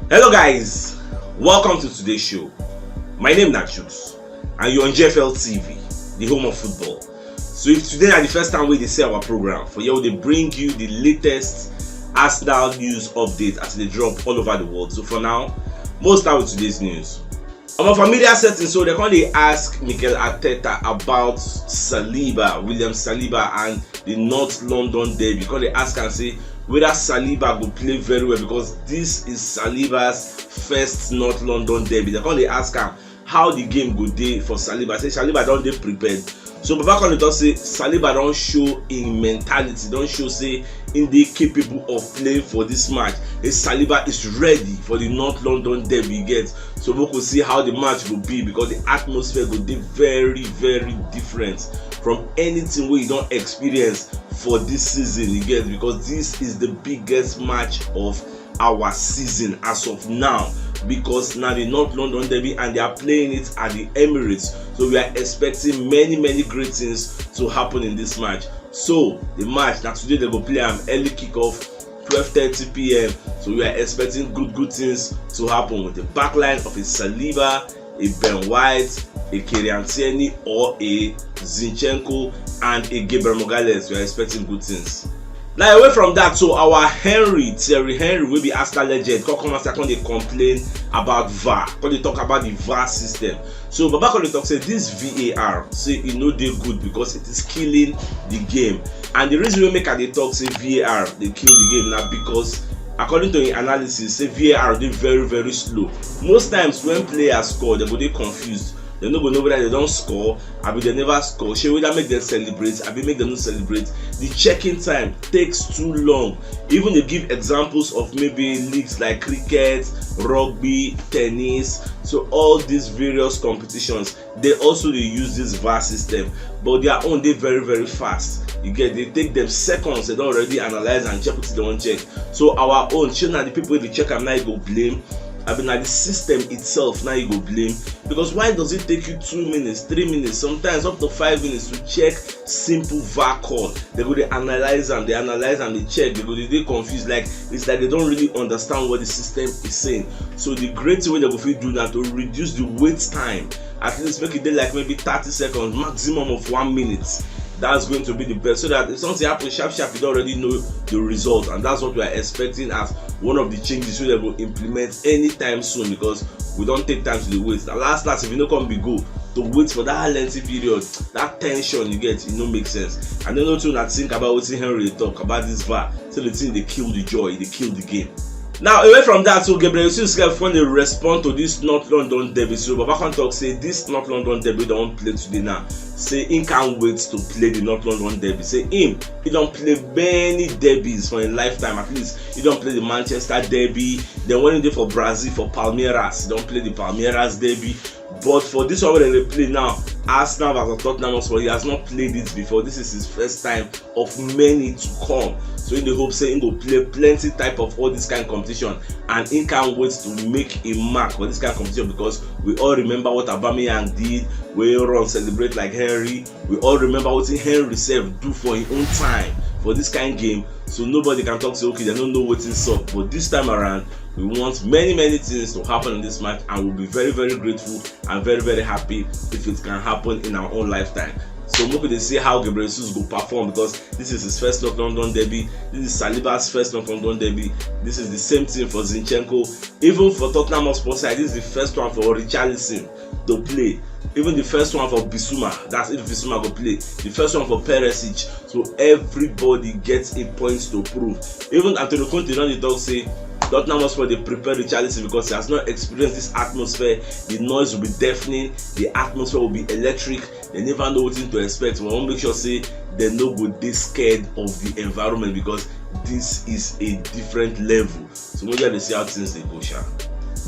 Hello guys, welcome to today's show. My name is CHUKS and you're on JFL TV, the home of football. So if today is the first time we say our program, for you they bring you the latest Arsenal news update as they drop all over the world. So for now, most start with today's news. On a familiar setting, so they're going to ask Mikel Arteta about William Saliba and the North London derby. Because they ask and say whether Saliba will play very well, because this is Saliba's first North London derby. They're going to ask him how the game go day for Saliba. Say Saliba don't dey prepared. So Baba Conte don say Saliba don't show in mentality, don't show say in dey capable of playing for this match. Saliba is ready for the North London derby get. So we could see how the match will be, because the atmosphere will be very different from anything we don't experience for this season you get, because this is the biggest match of our season as of now, because now the North London derby and they are playing it at the Emirates. So we are expecting many great things to happen in this match. So the match now today they go play early kickoff 12:30 p.m. So we are expecting good things to happen with the backline of a Saliba, a Ben White, a Kylian Tierney, or a Zinchenko and a Gabriel Jesus. We are expecting good things. Now away from that, so our Thierry Henry will be Arsenal legend. Come and second they complain about VAR. Because they talk about the VAR system. So Baba Conte talk say this VAR say it no dey good because it is killing the game. And the reason we make they talk say VAR they kill the game now because according to the analysis, say VAR they very slow. Most times when players score, they go dey confused. They no go know whether they don't score, abi they never score. Shey whether make them celebrate, abi make them not celebrate. The checking time takes too long. Even they give examples of maybe leagues like cricket, rugby, tennis. So all these various competitions, they also they use this VAR system, but their own they very fast. You get, they take them seconds. They don't already analyze and check what they don't check. So our own, now the people they check and now you go blame. I mean, like the system itself, now you go blame. Because why does it take you 2 minutes, 3 minutes, sometimes up to 5 minutes to check simple VAR call? They go to analyze and they check. They go they confused. Like it's like they don't really understand what the system is saying. So the great way they go do that to reduce the wait time, at least make it there like maybe 30 seconds, maximum of 1 minute. That's going to be the best, so that if something happens sharp, you don't already know the result. And that's what we are expecting as one of the changes we will implement anytime soon, because we don't take time to the wait. The last if you don't come be good to wait for that lengthy period, that tension you get, it no make sense. And then also not think about what Henry talk about this VAR. So the thing they kill the joy, they kill the game. Now away from that, so Gabriel Jesus when they respond to this North London derby, so Baba Conte talk say this North London derby don't play today now. Say he can't wait to play the North London derby. Say he don't play many derbies for a lifetime. At least he don't play the Manchester derby. Then when he did for Brazil for Palmeiras, he don't play the Palmeiras derby. But for this one when they play now, Arsenal versus Tottenham Hotspur, he has not played it before. This is his first time of many to come. So in the hope say he will play plenty type of all this kind of competition, and he can't wait to make a mark for this kind of competition, because we all remember what Aubameyang did. We all celebrate like Henry. We all remember what Henry himself do for his own time for this kind of game. So nobody can talk say okay they don't know what's up. But this time around, we want many things to happen in this match, and we'll be very grateful and very happy if it can happen in our own lifetime. So maybe they see how Gabriel Jesus will perform, because this is his first North London derby. This is Saliba's first North London derby. This is the same thing for Zinchenko. Even for Tottenham Hotspur side, this is the first one for Richarlison to play. Even the first one for Bissouma, that's if Bissouma go play. The first one for Perisic. So everybody gets a point to prove. Even Antonio Conte don't talk say Tottenham Hotspur they prepare Richarlison because he has not experienced this atmosphere. The noise will be deafening, the atmosphere will be electric. They never know what to expect. We want to make sure say they no go dey scared of the environment, because this is a different level. So maybe they see how things they go sha.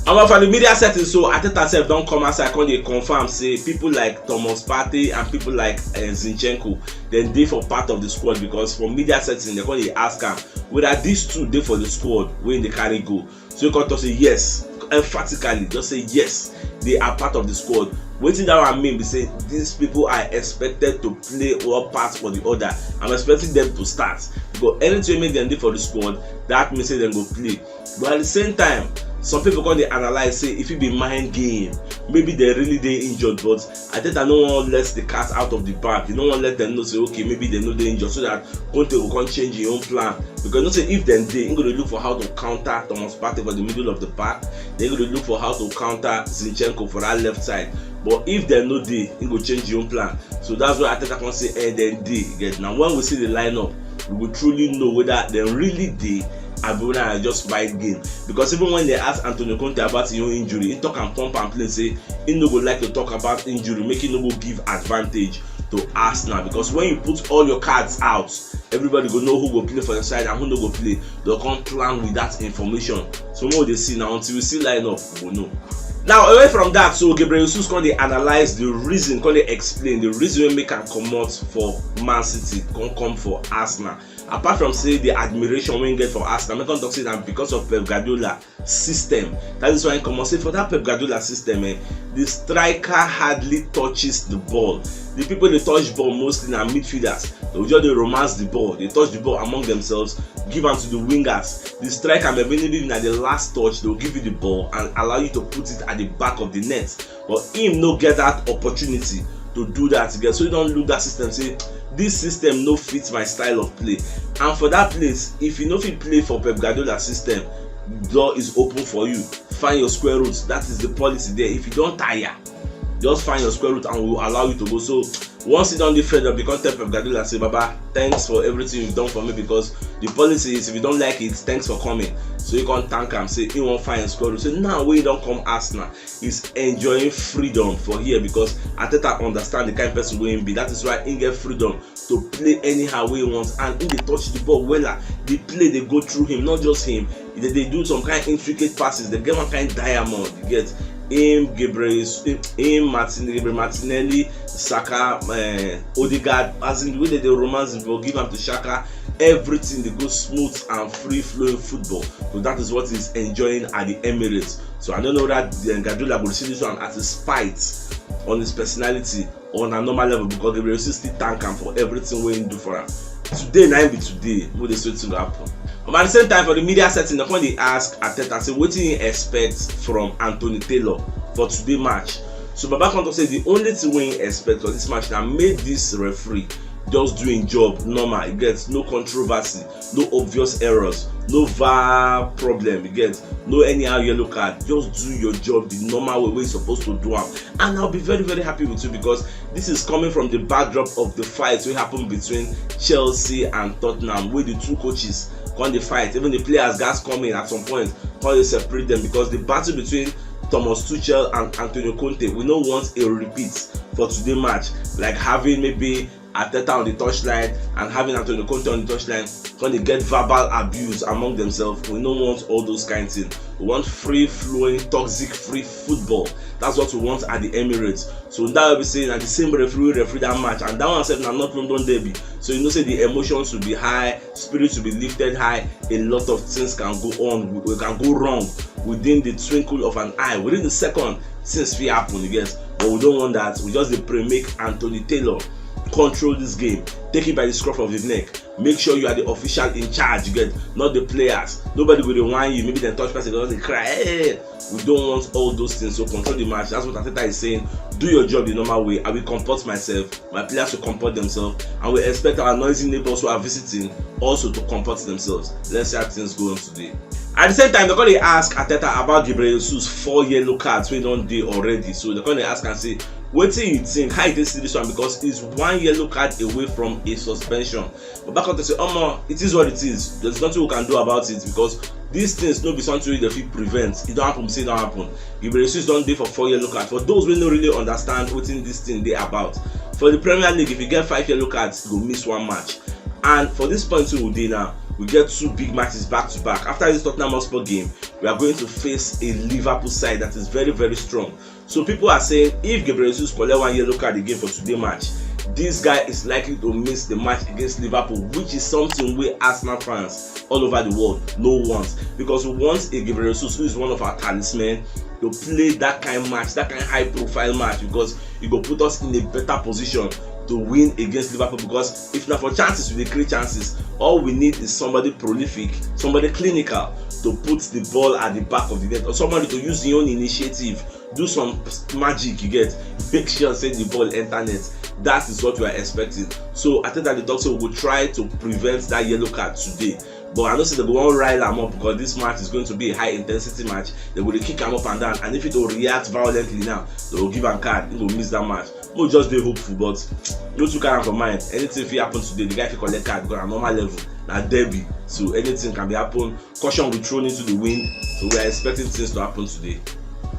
And for the media setting, so Arteta self don't come outside and they confirm say people like Thomas Partey and people like Zinchenko, then they for part of the squad, because from media setting they're going to ask them whether these two they for the squad when they carry go. So you can say yes, emphatically just say yes, they are part of the squad. Waiting that I mean, we say these people are expected to play one part for the other. I'm expecting them to start, because anything make them do for the squad, that means they go play. But at the same time, some people come dey analyze say if it be mind game, maybe they really dey injured, but Arteta no wan let the cat out of the bag. He no wan let them know say okay, maybe they know they injured, so that Conte will come change his own plan. Because you know say if them dey, he go to look for how to counter Thomas Partey for the middle of the park. They go to look for how to counter Zinchenko for that left side. But if they no dey, he go change his own plan. So that's why Arteta can say then dey. Now when we see the lineup, we will truly know whether they really dey and whether I just bite game. Because even when they ask Antonio Conte about his own injury, he talk and pump and play say he no go like to talk about injury, making no go give advantage to Arsenal. Because when you put all your cards out, everybody go know who go play for the side and who no go play. They'll come plan with that information. So more they see now, until we see lineup, we will know. Now away from that, so Gabriel Jesus can they analyze the reason, can they explain the reason we make am comot for Man City, come for Arsenal. Apart from say the admiration we get for Arsenal, I can talk say that because of Pep Guardiola system. That is why I come say for that Pep Guardiola system, the striker hardly touches the ball. The people they touch ball mostly are midfielders. They will just they romance the ball. They touch the ball among themselves, give them to the wingers. The striker maybe even at the last touch, they will give you the ball and allow you to put it at the back of the net. But him no get that opportunity to do that again. So you don't look that system say this system no fits my style of play. And for that place, if you no fit play for Pep Guardiola system, the door is open for you. Find your square root. That is the policy there. If you don't tire, just find your square root and we will allow you to go. So once you don't dey fed up, you can't tell Pep Guardiola say, Baba, thanks for everything you've done for me, because the policy is if you don't like it, thanks for coming. So you can't thank him, say he won't find a square root. So now when you don't come Arsenal, he's enjoying freedom for here, because Arteta understand the kind of person we be. That is why he get freedom to play anyhow way he wants, and if they touch the ball well, the play they go through him, not just him. They do some kind of intricate passes, they get one kind of diamond, you get Gabriel Martinelli, Saka, Odegaard, as in the way that they romance the ball, give them to Xhaka, everything they go smooth and free flowing football. So that is what he's enjoying at the Emirates. So I don't know that Guardiola will see this one as a spite on his personality on a normal level, because Gabriel Jesus still thank him for everything we do for him. Today, now be today, what they say to happen. But at the same time, for the media setting, when they ask Arteta, say what do you expect from Anthony Taylor for today's match? So Baba Conte say the only thing we expect for this match that made this referee just doing job normal. It gets no controversy, no obvious errors, no VAR problem. It gets no anyhow yellow card. Just do your job the normal way we're supposed to do it. And I'll be very, very happy with you, because this is coming from the backdrop of the fight which happened between Chelsea and Tottenham, where the two coaches come the fight. Even the players guys come in at some point, how they separate them, because the battle between Thomas Tuchel and Antonio Conte, we don't want a repeat for today's match, like having maybe Arteta on the touchline and having Antonio Conte on the touchline when they get verbal abuse among themselves. We don't want all those kinds of things. We want free flowing, toxic free football. That's what we want at the Emirates. So that will be saying that the same referee that match, and that one said now not London derby. So you know say the emotions will be high, spirits will be lifted high, a lot of things can go on, we can go wrong within the twinkle of an eye, within the second things will happen, you guess. But we don't want that. We just pray make Anthony Taylor control this game, take it by the scruff of the neck. Make sure you are the official in charge, you get, not the players. Nobody will whine you, maybe they touch person, they cry. Hey, we don't want all those things. So control the match. That's what Arteta is saying. Do your job the normal way. I will comport myself, my players will comport themselves, and we expect our noisy neighbors who are visiting also to comport themselves. Let's see how things go on today. At the same time, they're going to ask Arteta about Gabriel Jesus 4 yellow cards we don't do already. So they're going to ask and say, what do you think? How you see this one? Because it's 1 yellow card away from a suspension. But back on to say, it is what it is. There's nothing we can do about it, because these things don't be something that fit prevent. It don't happen, say it don't happen. Gabriel Jesus don't do for 4 yellow cards. For those who don't really understand what in this thing they about. For the Premier League, if you get 5 yellow cards, you will miss 1 match. And for this point we do now, we get 2 big matches back to back. After this Tottenham Hotspur game, we are going to face a Liverpool side that is very, very strong. So people are saying if Gabriel Jesus collect 1 yellow card again for today's match, this guy is likely to miss the match against Liverpool, which is something we Arsenal fans all over the world no want, because we want a Gabriel Jesus who is one of our talisman to play that kind of match, that kind of high profile match, because it will put us in a better position to win against Liverpool, because if not for chances, we create chances. All we need is somebody prolific, somebody clinical to put the ball at the back of the net, or somebody to use their own initiative, do some magic, you get, make sure say the ball enter net. That is what we are expecting. So I think that the doctor will try to prevent that yellow card today. But I know say they won't rile them up, because this match is going to be a high intensity match. They will kick him up and down, and if it will react violently now, they will give him a card. He will miss that match. We'll just be hopeful, but no two carry for mind. Anything if it happens today, the guy can collect card because at normal level, na derby. So anything can be happen. Caution will be thrown into the wind. So we are expecting things to happen today.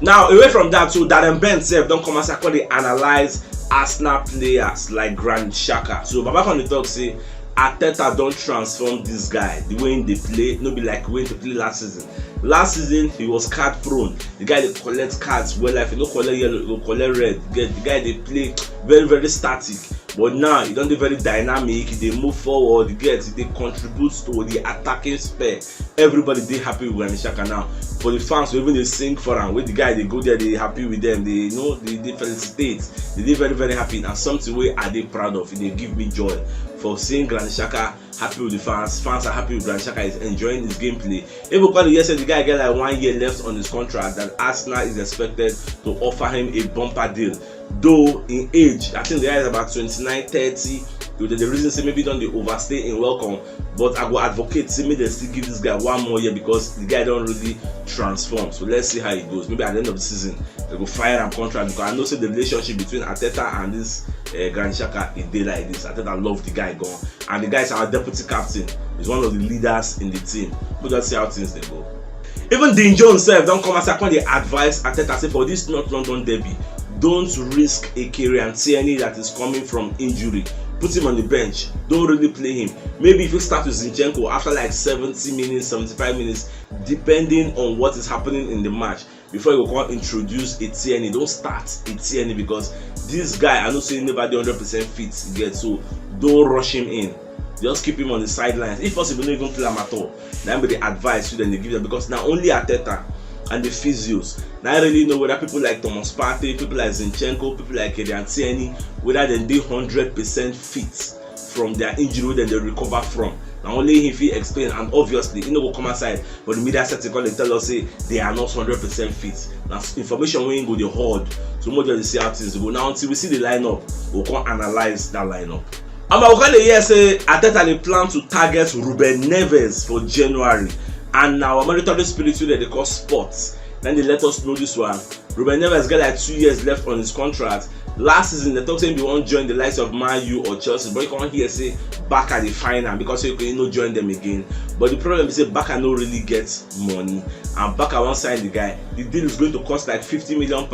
Now away from that, so Darren Ben said don't come as I call they analyze Arsenal players like Granit Xhaka. So Baba on the talk say Arteta don't transform this guy the way they play, no be like when they play last season. Last season he was card prone. The guy they collect cards well, like you know, collect yellow, you collect red. The guy they play very static. But now he don't do very dynamic. They move forward. They contribute to the attacking spare. Everybody they happy with Granit Xhaka now. For the fans, even they sing for him. With the guy they go there, they happy with them. They know they felicitate. They very happy, and something way are they proud of. They give me joy for seeing Granit Xhaka happy with the fans. Fans are happy with Granit Xhaka. Is enjoying his gameplay. Even when the said the guy get like 1 year left on his contract, that Arsenal is expected to offer him a bumper deal. Though in age, I think the guy is about 29, 30. The reason say maybe don't they overstay in welcome, but I will advocate say maybe they still give this guy 1 more year, because the guy don't really transform. So let's see how it goes. Maybe at the end of the season they go fire him contract, because I know say the relationship between Arteta and this Granit Xhaka is day like this. Arteta love the guy gone, and the guy is our deputy captain. He's one of the leaders in the team. We'll just see how things they go. Even Dean Jones himself don't come as I can advise Arteta say for this North London derby, don't risk a Kieran Tierney that is coming from injury. Put him on the bench. Don't really play him. Maybe if you start with Zinchenko after like 70 minutes, 75 minutes, depending on what is happening in the match, before you go introduce a Tierney. Don't start a Tierney, because this guy, I know saying nobody 100% fit yet, so don't rush him in. Just keep him on the sidelines. If possible, don't even play him at all. Then be the advice you then they give them, because now only Arteta and the physios. Now I really know whether people like Thomas Partey, people like Zinchenko, people like Kieran Tierney, whether they 100% fit from their injury that they recover from. Now only if he explain, and obviously he will come aside, but the media set they tell us say they are not 100% fit. Now information when go the hoard, so much of see how things go. Now until we see the lineup, we'll come analyze that lineup. And we'll call the say Arteta they plan to target Ruben Neves for January. And now our monetary spiritual that they call sports. Then they let us know this one. Ruben Neves got like 2 years left on his contract. Last season they talk saying he won't join the likes of Man U or Chelsea, but you can't hear say back at the final because you can not join them again. But the problem is say Baka no really gets money, and Baka won't sign the guy. The deal is going to cost like £50 million.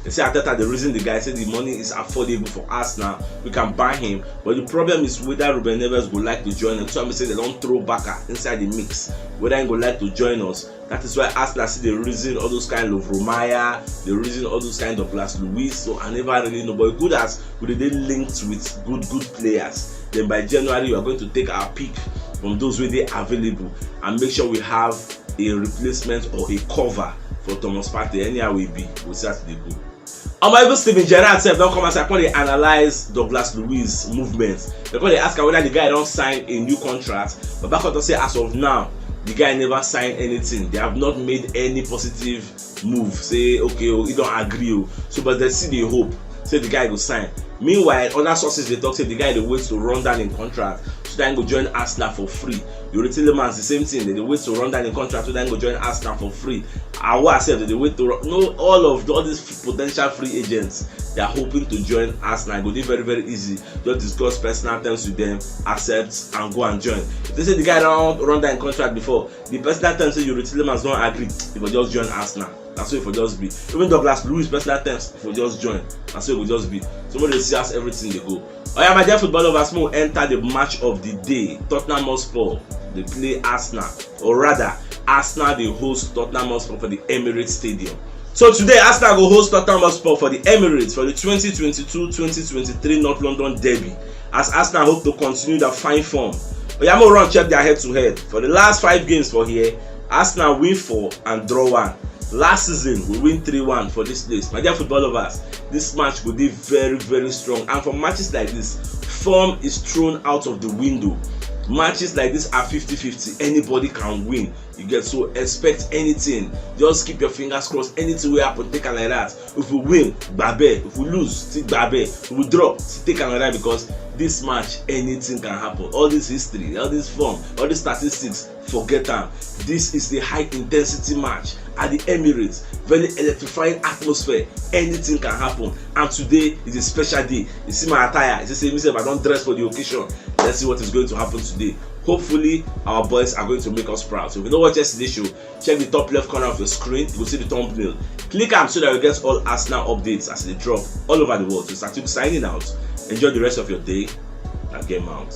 They say Arteta the reason the guy said the money is affordable for us now, we can buy him. But the problem is whether Ruben Neves would like to join them. So I'm saying they don't throw Baka inside the mix. Whether he would like to join us. That is why Arsenal see the reason all those kind of Romaya, the reason all those kind of Blas Luis. So I never really know, but good as we they linked with good players. Then by January we are going to take our pick from those where they are available and make sure we have a replacement or a cover for Thomas Partey. Anyhow we be, we'll see as they go. Even Steven Gerrard said don't come as I they analyze Douglas Luiz movements. Because they ask whether the guy don't sign a new contract, but back to say as of now, the guy never signed anything. They have not made any positive move. Say okay, he don't agree. So but they see the hope. Say the guy will sign. Meanwhile, other sources they talk say the guy they wait to run down in contract so then go join Arsenal for free. Yuri Tillemans the same thing. They wait to run down in contract so then go join Arsenal for free. Awa said that they wait to no all these potential free agents. They are hoping to join Arsenal. Go do very easy. Just discuss personal terms with them, accept and go and join. If they say the guy don't run down in contract before, the personal terms say Yuri Tillemans don't agree. He will just join Arsenal. That's what it will just be. Even Douglas Luiz personal terms, if we just join, that's what it will just be. Somebody see us everything they go. Oh yeah, my dear football lovers, will enter the match of the day. Tottenham Hotspur, they play Arsenal, or rather, Arsenal they host Tottenham Hotspur for the Emirates Stadium. So today, Arsenal will host Tottenham Hotspur for the Emirates for the 2022-2023 North London Derby, as Arsenal hope to continue their fine form. Oh yeah, I'm run check their head-to-head. For the last 5 games for here, Arsenal win 4 and draw 1. Last season we win 3-1 for this place. My dear football lovers, this match will be very, very strong. And for matches like this, form is thrown out of the window. Matches like this are 50-50. Anybody can win. You get, so expect anything. Just keep your fingers crossed. Anything will happen, take another that. If we win, babe. If we lose, take babe. If we draw, take another, because this match, anything can happen. All this history, all this form, all these statistics, forget them. This is the high intensity match at the Emirates. Very electrifying atmosphere. Anything can happen. And today is a special day. You see my attire. You see me, I don't dress for the occasion. Let's see what is going to happen today. Hopefully, our boys are going to make us proud. So if you don't watch yesterday's show, check the top left corner of your screen. You will see the thumbnail. Click on so that you get all Arsenal updates as they drop all over the world. So start signing out. Enjoy the rest of your day and game out.